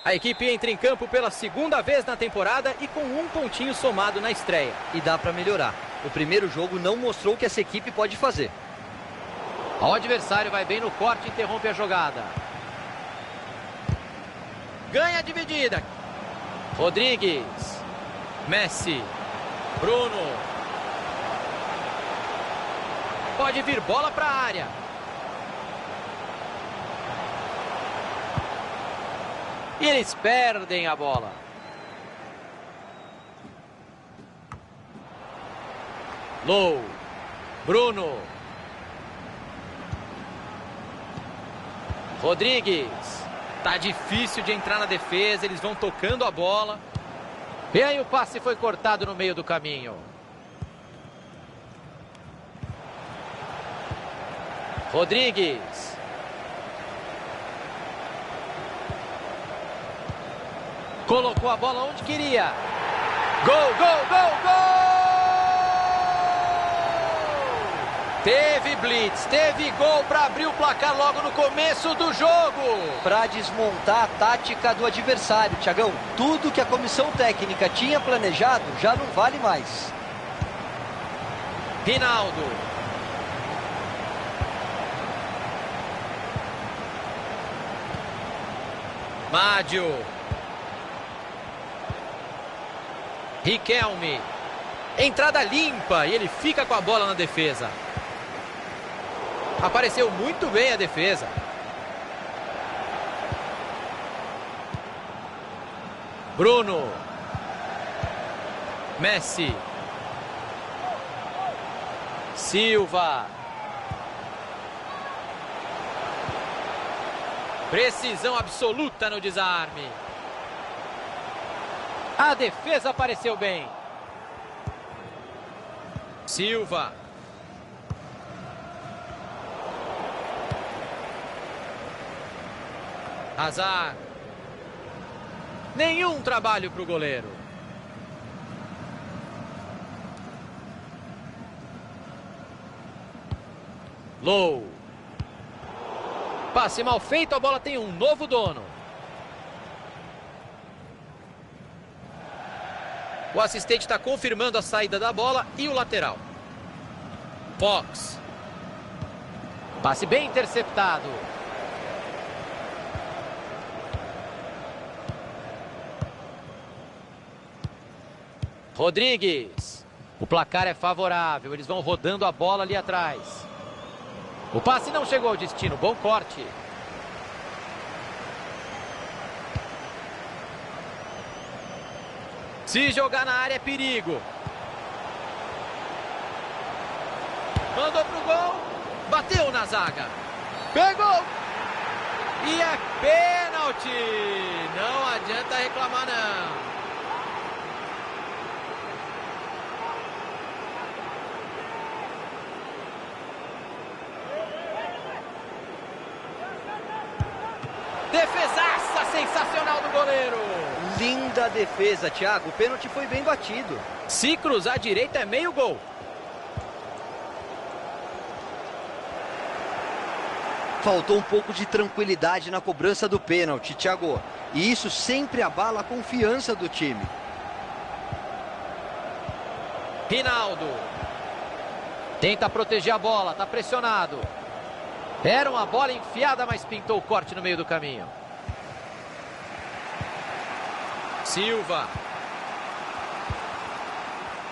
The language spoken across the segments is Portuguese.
A equipe entra em campo pela segunda vez na temporada e com um pontinho somado na estreia. E dá para melhorar. O primeiro jogo não mostrou o que essa equipe pode fazer. O adversário vai bem no corte e interrompe a jogada. Ganha a dividida. Rodrigues. Messi. Bruno. Pode vir bola para a área. E eles perdem a bola. Low. Bruno. Rodrigues. Tá difícil de entrar na defesa. Eles vão tocando a bola. E aí o passe foi cortado no meio do caminho. Rodrigues. Colocou a bola onde queria. Gol, gol, gol, gol! Teve blitz, teve gol para abrir o placar logo no começo do jogo. Para desmontar a tática do adversário, Thiagão. Tudo que a comissão técnica tinha planejado já não vale mais. Rinaldo. Mádio. Riquelme. Entrada limpa e ele fica com a bola na defesa. Apareceu muito bem a defesa. Bruno. Messi. Silva. Precisão absoluta no desarme. A defesa apareceu bem. Silva. Hazard. Nenhum trabalho para o goleiro. Low. Passe mal feito, a bola tem um novo dono. O assistente está confirmando a saída da bola e o lateral. Fox. Passe bem interceptado. Rodrigues. O placar é favorável, eles vão rodando a bola ali atrás. O passe não chegou ao destino, bom corte. Se jogar na área é perigo. Mandou pro gol. Bateu na zaga. Pegou. E é pênalti. Não adianta reclamar não. Defesaça sensacional do goleiro. Linda defesa, Thiago. O pênalti foi bem batido. Se cruzar a direita é meio gol. Faltou um pouco de tranquilidade na cobrança do pênalti, Thiago. E isso sempre abala a confiança do time. Rinaldo. Tenta proteger a bola, tá pressionado. Era uma bola enfiada, mas pintou o corte no meio do caminho. Silva.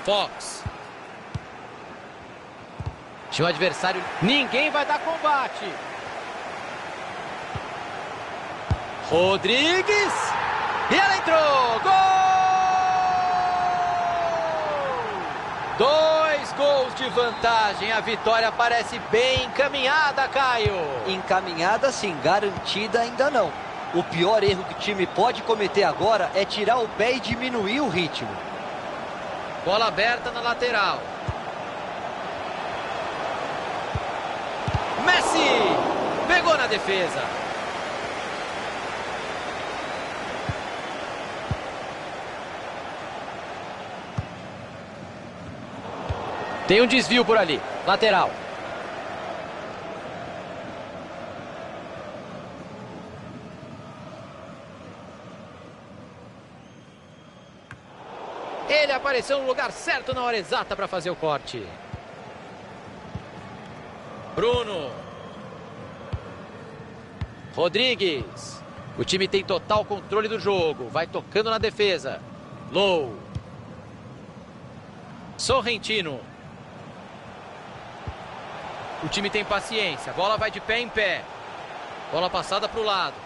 Fox. Tinha um adversário. Ninguém vai dar combate. Rodrigues. E ela entrou. Gol! 2 gols de vantagem. A vitória parece bem encaminhada, Caio. Encaminhada sim, garantida ainda não. O pior erro que o time pode cometer agora é tirar o pé e diminuir o ritmo. Bola aberta na lateral. Messi! Pegou na defesa. Tem um desvio por ali. Lateral. apareceu no lugar certo na hora exata para fazer o corte. Bruno. Rodrigues. O time tem total controle do jogo. Vai tocando na defesa. Low. Sorrentino. O time tem paciência. A bola vai de pé em pé. Bola passada para o lado.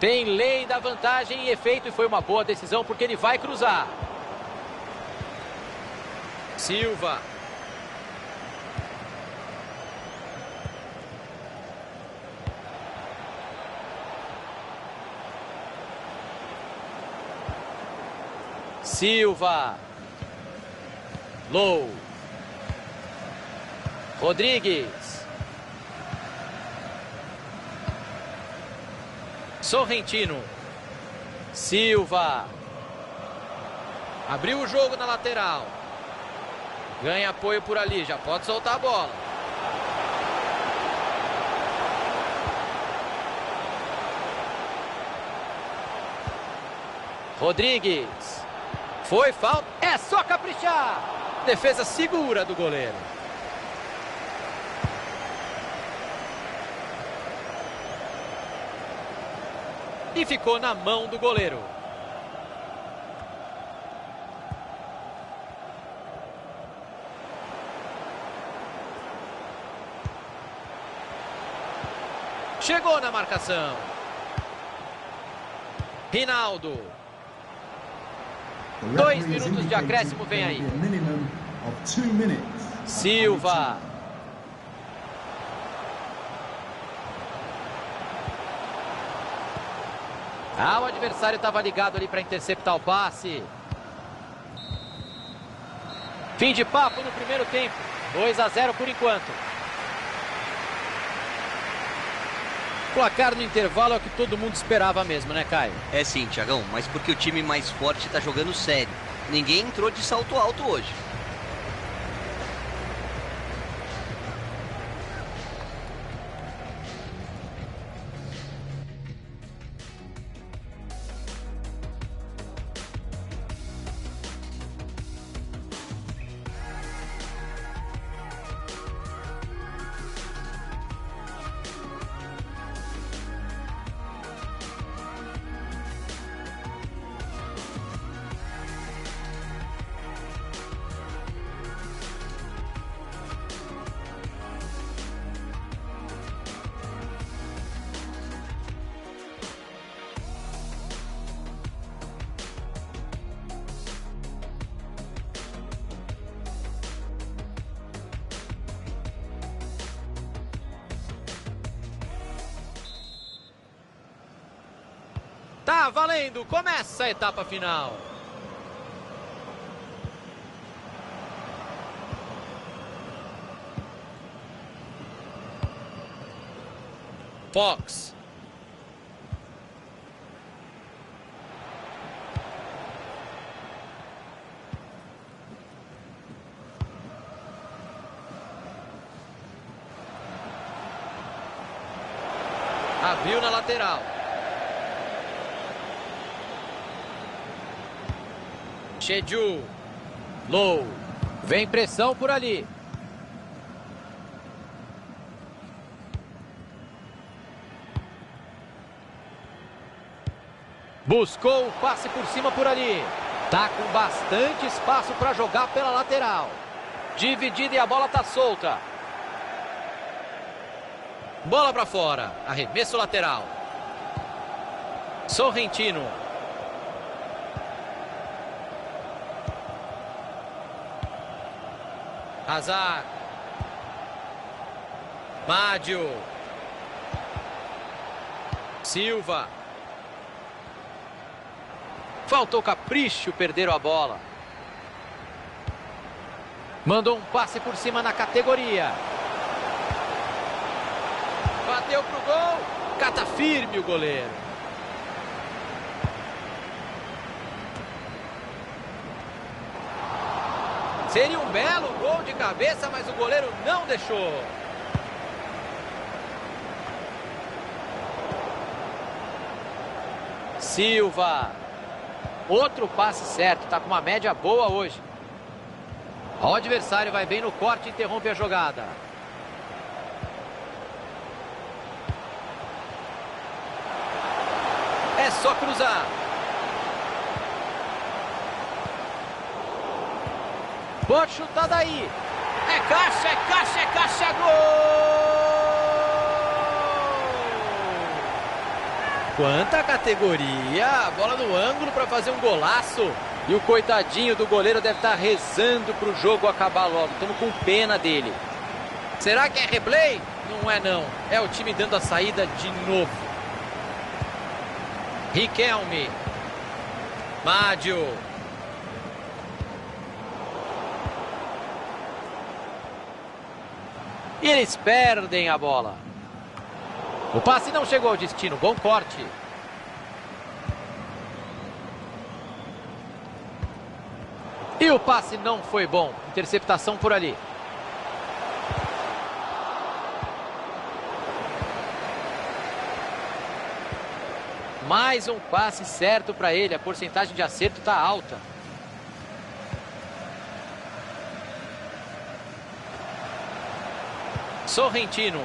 Tem lei da vantagem em efeito e foi uma boa decisão porque ele vai cruzar. Silva. Silva. Low. Rodrigues. Sorrentino. Silva. Abriu o jogo na lateral. Ganha apoio por ali, já pode soltar a bola. Rodrigues. Foi falta. É só caprichar. Defesa segura do goleiro. E ficou na mão do goleiro. Chegou na marcação. Rinaldo. 2 minutos de acréscimo vem aí. Silva. O adversário estava ligado ali para interceptar o passe. Fim de papo no primeiro tempo. 2-0 por enquanto. Placar no intervalo é o que todo mundo esperava mesmo, né, Caio? É sim, Thiagão, mas porque o time mais forte está jogando sério. Ninguém entrou de salto alto hoje. Tá valendo, começa a etapa final. Fox. Abriu na lateral. Cheju. Low. Vem pressão por ali. Buscou o passe por cima por ali. Tá com bastante espaço para jogar pela lateral. Dividida e a bola tá solta. Bola para fora. Arremesso lateral. Sorrentino. Hazard. Mádio. Silva. Faltou capricho, perderam a bola. Mandou um passe por cima na categoria. Bateu pro gol. Cata firme o goleiro. Seria um belo gol de cabeça, mas o goleiro não deixou. Silva. Outro passe certo, tá com uma média boa hoje. O adversário vai bem no corte e interrompe a jogada. É só cruzar. Pode chutar daí. É caixa, é caixa, é caixa, gol! Quanta categoria. A bola no ângulo para fazer um golaço. E o coitadinho do goleiro deve estar rezando para o jogo acabar logo. Estamos com pena dele. Será que é replay? Não é não. É o time dando a saída de novo. Riquelme. Mádio. E eles perdem a bola. O passe não chegou ao destino. Bom corte. E o passe não foi bom. Interceptação por ali. Mais um passe certo para ele. A porcentagem de acerto está alta. Sorrentino.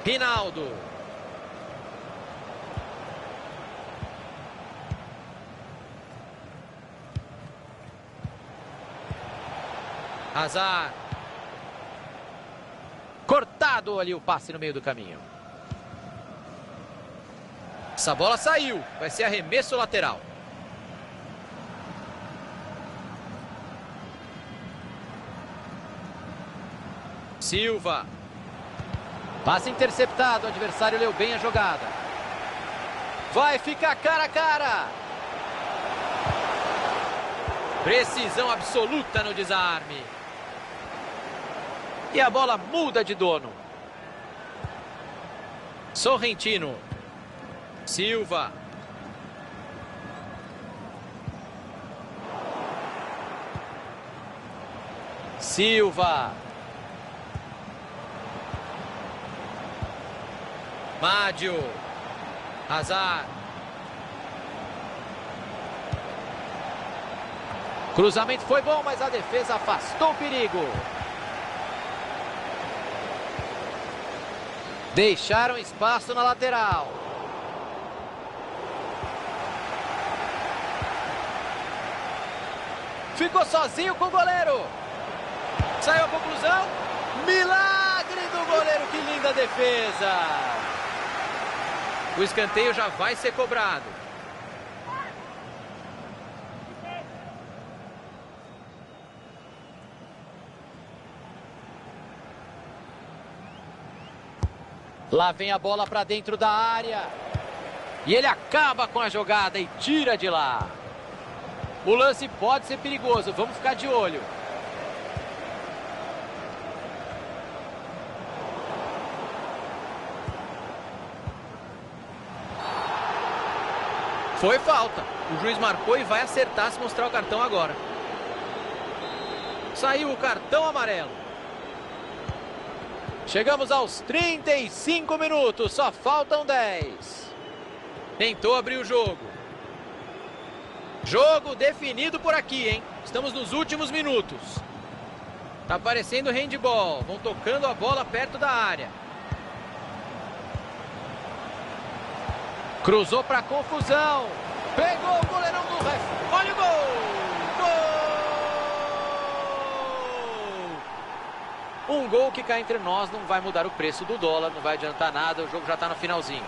Rinaldo. Hazard. Cortado ali o passe no meio do caminho. Essa bola saiu. Vai ser arremesso lateral. Silva. Passe interceptado. O adversário leu bem a jogada. Vai ficar cara a cara. Precisão absoluta no desarme. E a bola muda de dono. Sorrentino. Silva. Silva. Mádio. Hazard. Cruzamento foi bom, mas a defesa afastou o perigo. Deixaram espaço na lateral. Ficou sozinho com o goleiro. Saiu a conclusão. Milagre do goleiro, que linda defesa. O escanteio já vai ser cobrado. Lá vem a bola para dentro da área. E ele acaba com a jogada e tira de lá. O lance pode ser perigoso, vamos ficar de olho. Foi falta. O juiz marcou e vai acertar se mostrar o cartão agora. Saiu o cartão amarelo. Chegamos aos 35 minutos, só faltam 10. Tentou abrir o jogo. Jogo definido por aqui, hein? Estamos nos últimos minutos. Tá aparecendo handball. Vão tocando a bola perto da área. Cruzou para confusão. Pegou o goleirão do ref. Olha o gol! Gol! Um gol que cá entre nós não vai mudar o preço do dólar, não vai adiantar nada, o jogo já está no finalzinho.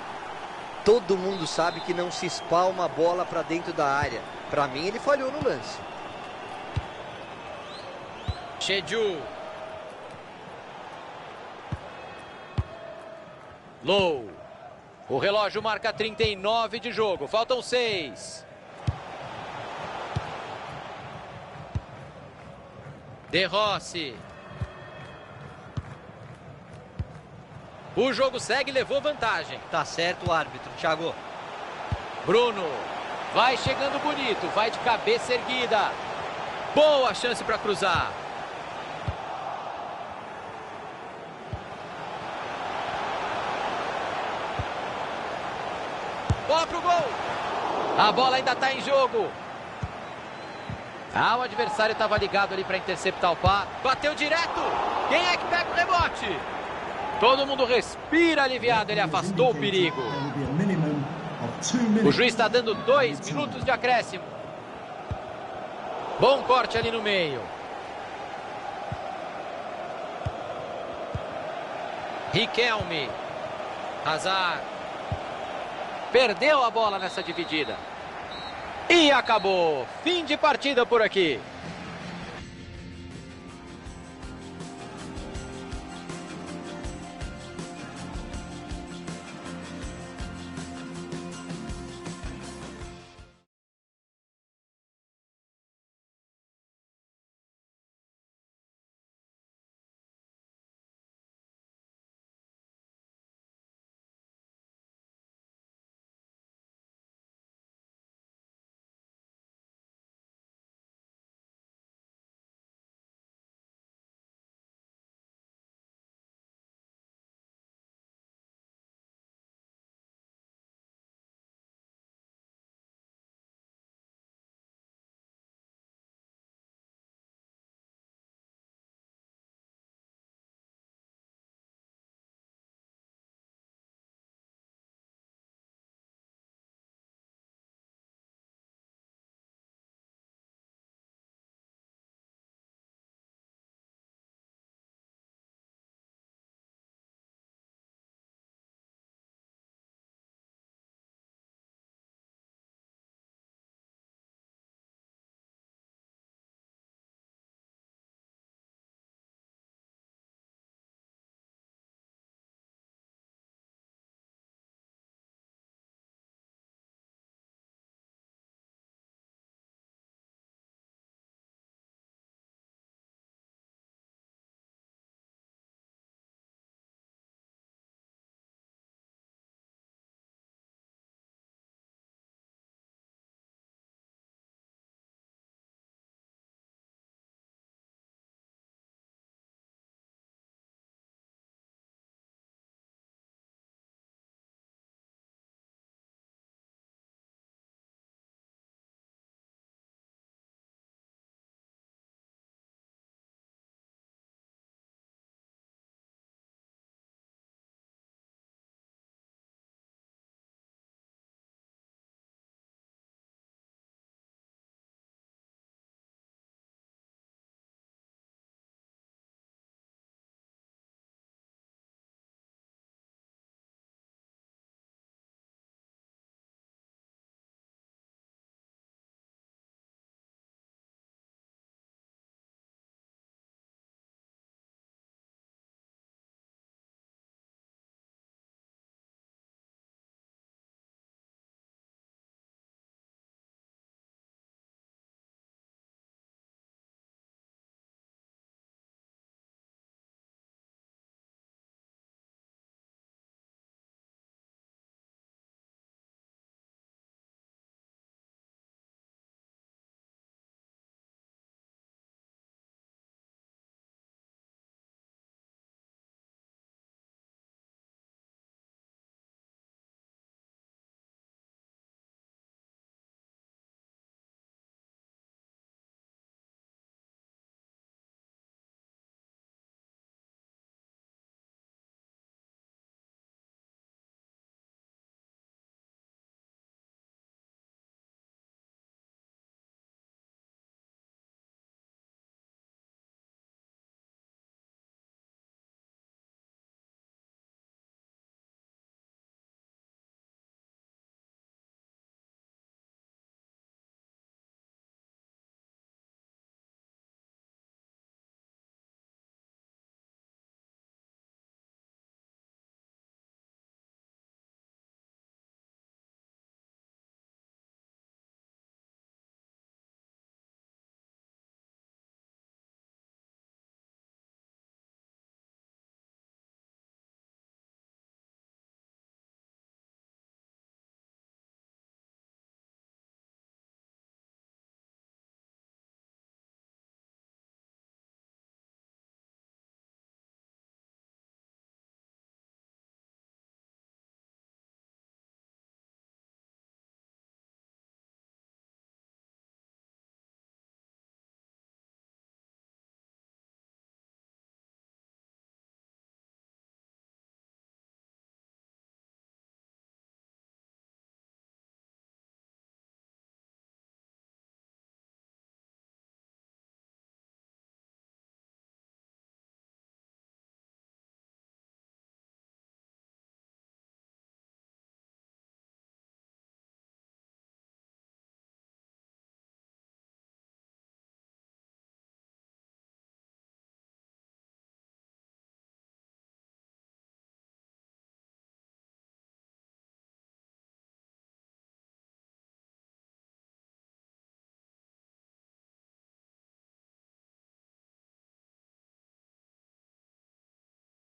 Todo mundo sabe que não se espalma a bola para dentro da área. Para mim, ele falhou no lance. Cheju. Low. O relógio marca 39 de jogo. Faltam 6. De Rossi. O jogo segue, levou vantagem. Tá certo o árbitro, Thiago. Bruno. Vai chegando bonito. Vai de cabeça erguida. Boa chance para cruzar. Bola pro gol. A bola ainda está em jogo. O adversário estava ligado ali para interceptar o passe. Bateu direto. Quem é que pega o rebote? Todo mundo respira aliviado. Ele afastou o perigo. O juiz está dando 2 minutos de acréscimo. Bom corte ali no meio. Riquelme. Hazard. Perdeu a bola nessa dividida. E acabou. Fim de partida por aqui.